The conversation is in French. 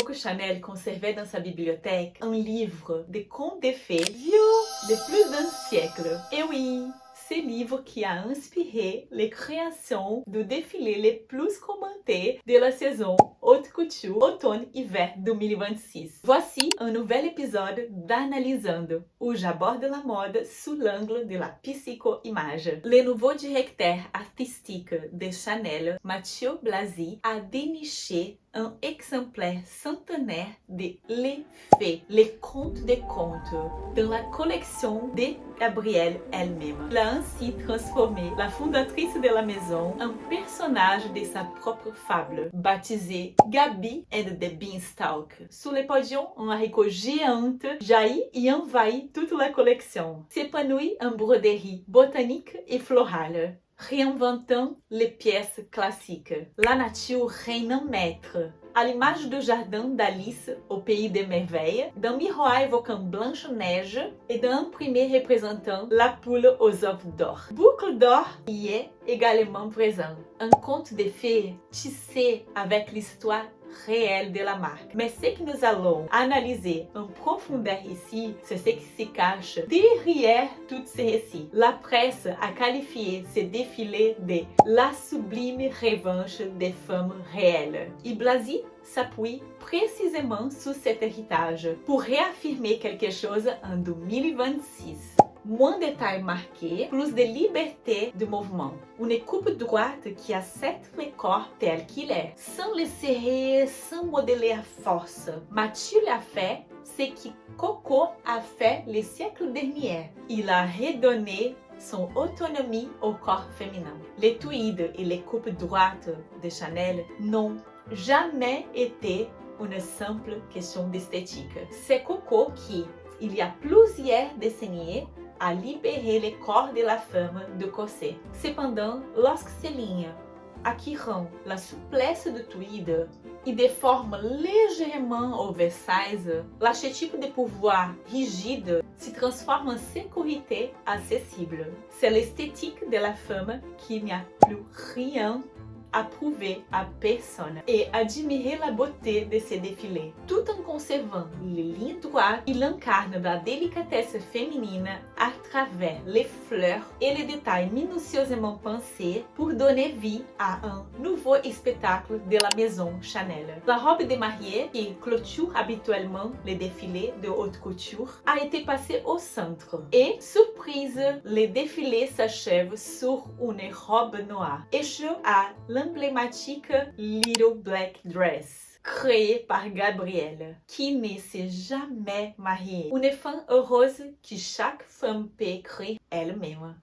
Coco Chanel conservait dans sa bibliothèque un livre de contes de fées vieux de plus d'un siècle. Et oui, ce livre qui a inspiré les créations de défilés les plus commentés de la saison Haute Couture automne-hiver 2026. Voici un nouvel épisode d'Analysando, où j'aborde la mode sous l'angle de la psycho-image. Le nouveau directeur artistique de Chanel, Mathieu Blazy, a déniché un exemplaire centenaire de Les Fées, les contes des contes, dans la collection de Gabrielle elle-même. Elle a ainsi transformé la fondatrice de la maison en personnage de sa propre fable, baptisée Gabi and the Beanstalk. Sous le podium, un haricot géante jaillit et envahit toute la collection, s'épanouit en broderie botanique et florale, réinventant les pièces classiques. La nature règne en maître, à l'image du jardin d'Alice au Pays des Merveilles, d'un miroir évoquant Blanche-Neige et d'un imprimé représentant la poule aux œufs d'or. Boucle d'or y est également présent. Un conte de fées tissé avec l'histoire réelle de la marque. Mais ce que nous allons analyser en profondeur ici, c'est ce qui se cache derrière tous ces récits. La presse a qualifié ce défilé de la sublime revanche des femmes réelles. Et Blazy s'appuie précisément sur cet héritage pour réaffirmer quelque chose en 2026. Moins de taille marquée, plus de liberté de mouvement. Une coupe droite qui accepte le corps tel qu'il est, sans le serrer, sans modeler à force. Mathieu l'a fait ce que Coco a fait le siècle dernier. Il a redonné son autonomie au corps féminin. Les tweeds et les coupes droites de Chanel n'ont jamais été une simple question d'esthétique. C'est Coco qui, il y a plusieurs décennies, a libéré le corps de la femme de corset. Cependant, lorsque ces lignes acquirent la souplesse du tweed et des formes légèrement oversize, l'archétype de pouvoir rigide se transforme en sécurité accessible. C'est l'esthétique de la femme qui n'y a plus rien à prouver à personne et admirer la beauté de ces défilés. Tout en conservant les lignes droites, il incarne la délicatesse féminine à travers les fleurs et les détails minutieusement pensés pour donner vie à un nouveau spectacle de la maison Chanel. La robe de mariée, qui clôture habituellement les défilés de haute couture, a été passée au centre. Et, surprise, le défilé s'achève sur une robe noire, échue à l'emblématique Little Black Dress, créée par Gabrielle, qui ne s'est jamais mariée. Une femme heureuse que chaque femme peut créer elle-même.